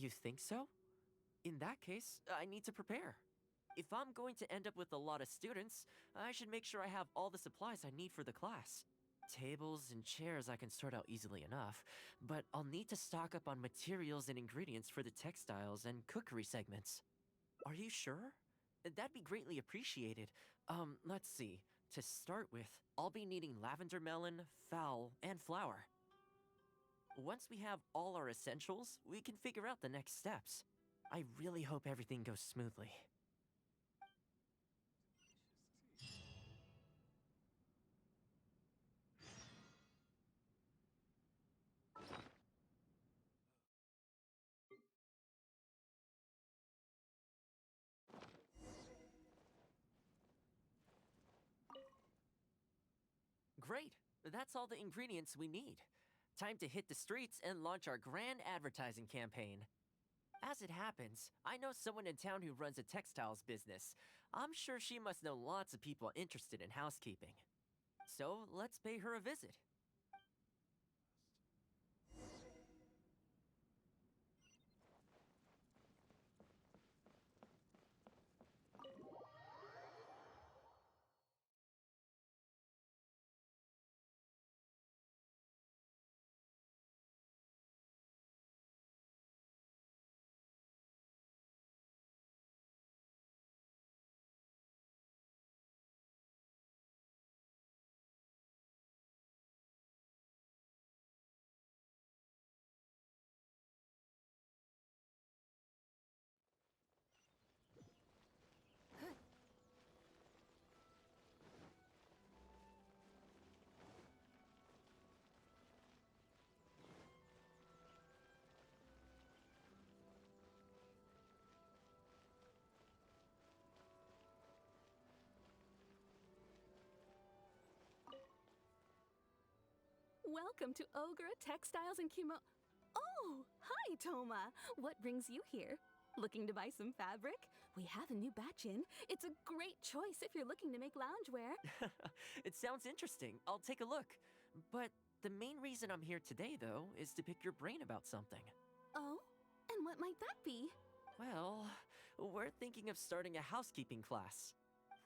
You think so? In that case, I need to prepare. If I'm going to end up with a lot of students, I should make sure I have all the supplies I need for the class. Tables and chairs I can sort out easily enough, but I'll need to stock up on materials and ingredients for the textiles and cookery segments. Are you sure? That'd be greatly appreciated. Let's see. To start with, I'll be needing lavender melon, fowl, and flour. Once we have all our essentials, we can figure out the next steps. I really hope everything goes smoothly. Great! That's all the ingredients we need. Time to hit the streets and launch our grand advertising campaign. As it happens, I know someone in town who runs a textiles business. I'm sure she must know lots of people interested in housekeeping. So let's pay her a visit. Welcome to Ogre Textiles and Oh, hi, Toma. What brings you here? Looking to buy some fabric? We have a new batch in. It's a great choice if you're looking to make loungewear. It sounds interesting. I'll take a look. But the main reason I'm here today, though, is to pick your brain about something. Oh, and what might that be? Well, we're thinking of starting a housekeeping class.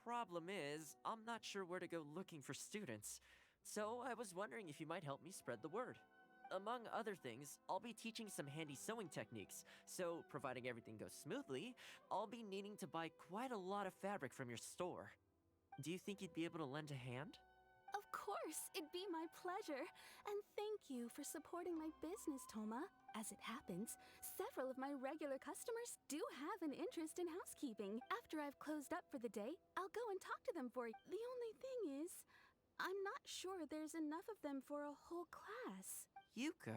Problem is, I'm not sure where to go looking for students. So I was wondering if you might help me spread the word. Among other things, I'll be teaching some handy sewing techniques, so providing everything goes smoothly, I'll be needing to buy quite a lot of fabric from your store. Do you think you'd be able to lend a hand? Of course, it'd be my pleasure. And thank you for supporting my business, Toma. As it happens, several of my regular customers do have an interest in housekeeping. After I've closed up for the day, I'll go and talk to them for you. The only thing is, I'm not sure there's enough of them for a whole class. Yuko.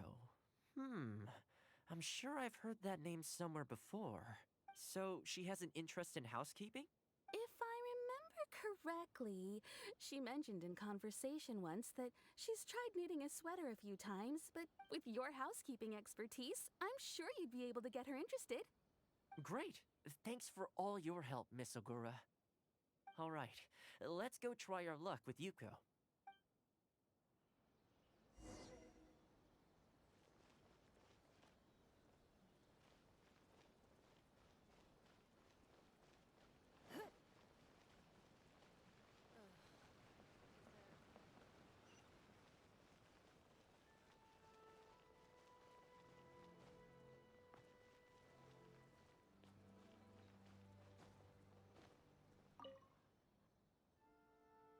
I'm sure I've heard that name somewhere before. So she has an interest in housekeeping? If I remember correctly, she mentioned in conversation once that she's tried knitting a sweater a few times, but with your housekeeping expertise, I'm sure you'd be able to get her interested. Great. Thanks for all your help, Miss Ogura. All right, let's go try our luck with Yuko.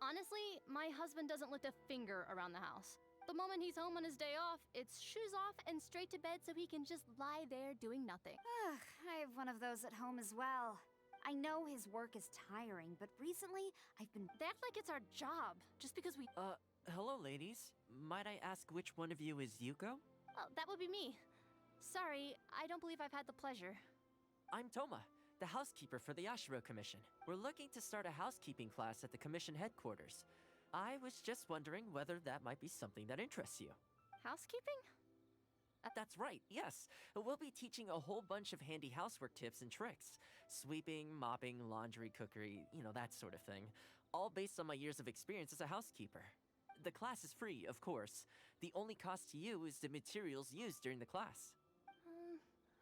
Honestly, my husband doesn't lift a finger around the house. The moment he's home on his day off, it's shoes off and straight to bed so he can just lie there doing nothing. Ugh, I have one of those at home as well. I know his work is tiring, but recently I've been. They act like it's our job, just because we. Hello, ladies. Might I ask which one of you is Yuko? Oh, that would be me. Sorry, I don't believe I've had the pleasure. I'm Toma, the housekeeper for the Yashiro Commission. We're looking to start a housekeeping class at the Commission headquarters. I was just wondering whether that might be something that interests you. Housekeeping? That's right, yes. We'll be teaching a whole bunch of handy housework tips and tricks. Sweeping, mopping, laundry, cookery, that sort of thing. All based on my years of experience as a housekeeper. The class is free, of course. The only cost to you is the materials used during the class.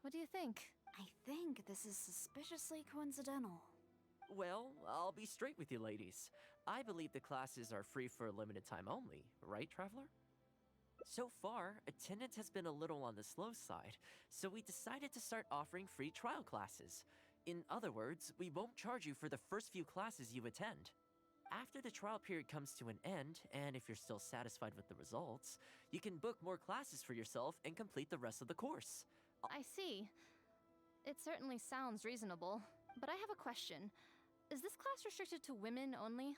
What do you think? I think this is suspiciously coincidental. Well, I'll be straight with you ladies. I believe the classes are free for a limited time only, right, Traveler? So far, attendance has been a little on the slow side, so we decided to start offering free trial classes. In other words, we won't charge you for the first few classes you attend. After the trial period comes to an end, and if you're still satisfied with the results, you can book more classes for yourself and complete the rest of the course. I see. It certainly sounds reasonable, but I have a question. Is this class restricted to women only?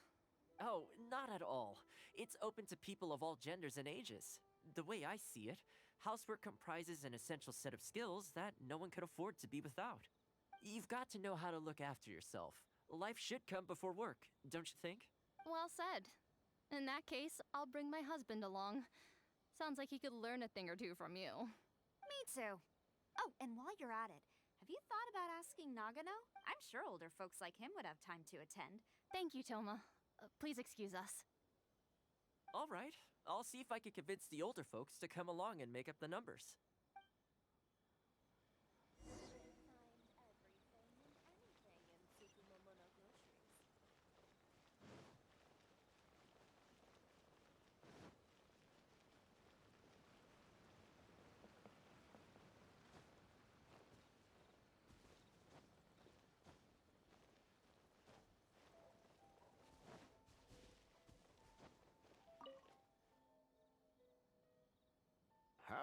Oh, not at all. It's open to people of all genders and ages. The way I see it, housework comprises an essential set of skills that no one could afford to be without. You've got to know how to look after yourself. Life should come before work, don't you think? Well said. In that case, I'll bring my husband along. Sounds like he could learn a thing or two from you. Me too. Oh, and while you're at it, have you thought about asking Nagano? I'm sure older folks like him would have time to attend. Thank you, Toma. Please excuse us. All right, I'll see if I can convince the older folks to come along and make up the numbers.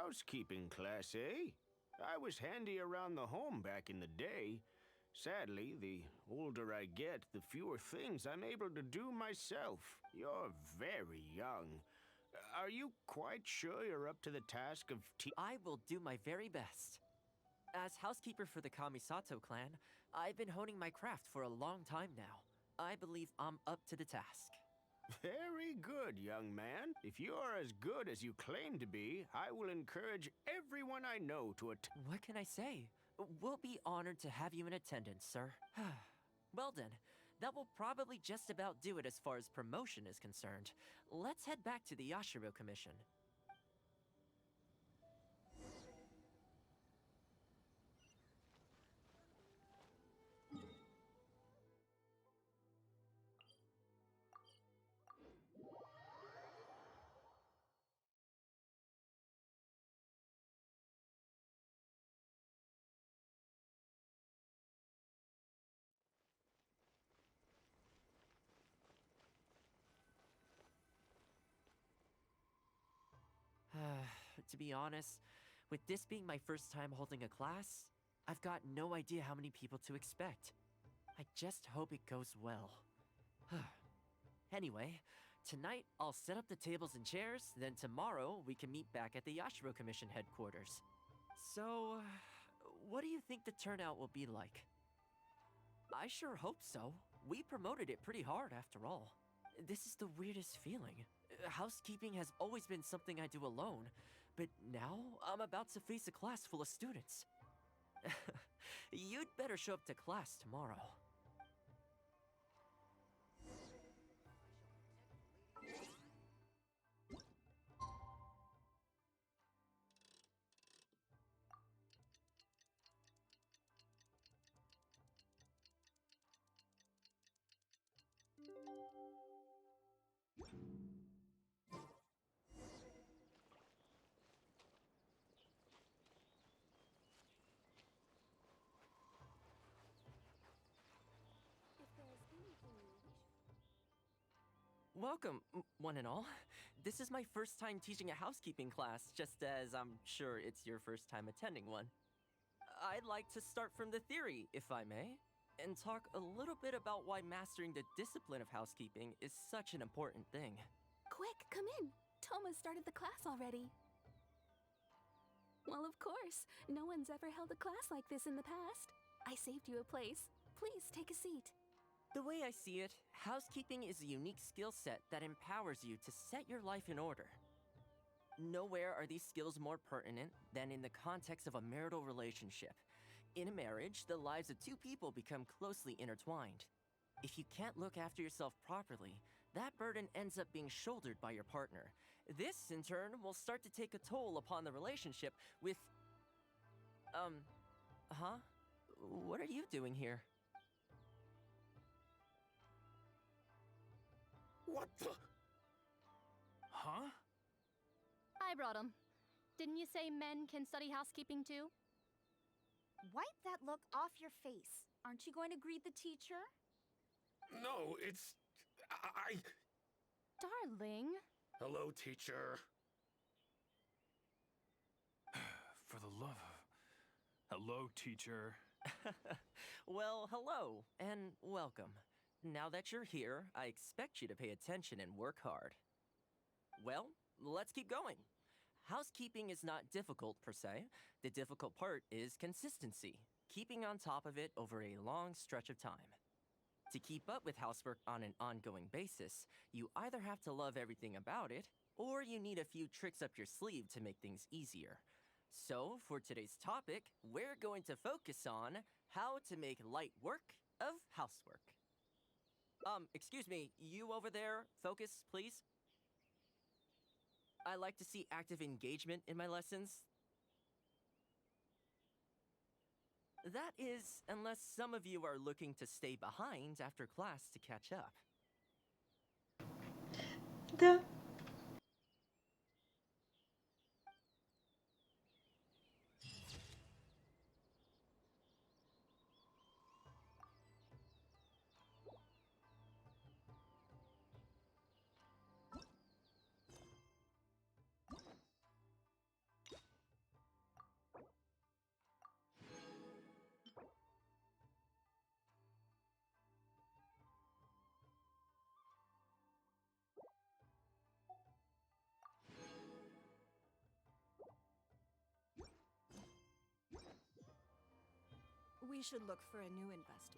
Housekeeping class, eh? I was handy around the home back in the day. Sadly, the older I get, the fewer things I'm able to do myself. You're very young. Are you quite sure you're up to the task of I will do my very best. As housekeeper for the Kamisato clan, I've been honing my craft for a long time now. I believe I'm up to the task. Very good, young man. If you're as good as you claim to be, I will encourage everyone I know to attend. What can I say? We'll be honored to have you in attendance, sir. Well then, that will probably just about do it as far as promotion is concerned. Let's head back to the Yashiro Commission. To be honest, with this being my first time holding a class, I've got no idea how many people to expect. I just hope it goes well. Anyway, tonight I'll set up the tables and chairs, then tomorrow we can meet back at the Yashiro Commission headquarters. So, what do you think the turnout will be like? I sure hope so. We promoted it pretty hard after all. This is the weirdest feeling. Housekeeping has always been something I do alone, but now I'm about to face a class full of students. You'd better show up to class tomorrow. Welcome, one and all. This is my first time teaching a housekeeping class, just as I'm sure it's your first time attending one. I'd like to start from the theory, if I may, and talk a little bit about why mastering the discipline of housekeeping is such an important thing. Quick, come in. Toma started the class already. Well, of course. No one's ever held a class like this in the past. I saved you a place. Please take a seat. The way I see it, housekeeping is a unique skill set that empowers you to set your life in order. Nowhere are these skills more pertinent than in the context of a marital relationship. In a marriage, the lives of two people become closely intertwined. If you can't look after yourself properly, that burden ends up being shouldered by your partner. This, in turn, will start to take a toll upon the relationship with, Huh? What are you doing here? What the? Huh? I brought him. Didn't you say men can study housekeeping too? Wipe that look off your face. Aren't you going to greet the teacher? No, it's... I... Darling. Hello, teacher. For the love of... Hello, teacher. Well, hello, and welcome. Now that you're here, I expect you to pay attention and work hard. Well, let's keep going. Housekeeping is not difficult per se. The difficult part is consistency, keeping on top of it over a long stretch of time. To keep up with housework on an ongoing basis, you either have to love everything about it, or you need a few tricks up your sleeve to make things easier. So, for today's topic, we're going to focus on how to make light work of housework. Excuse me, you over there, focus, please. I like to see active engagement in my lessons. That is, unless some of you are looking to stay behind after class to catch up. Да. We should look for a new investment.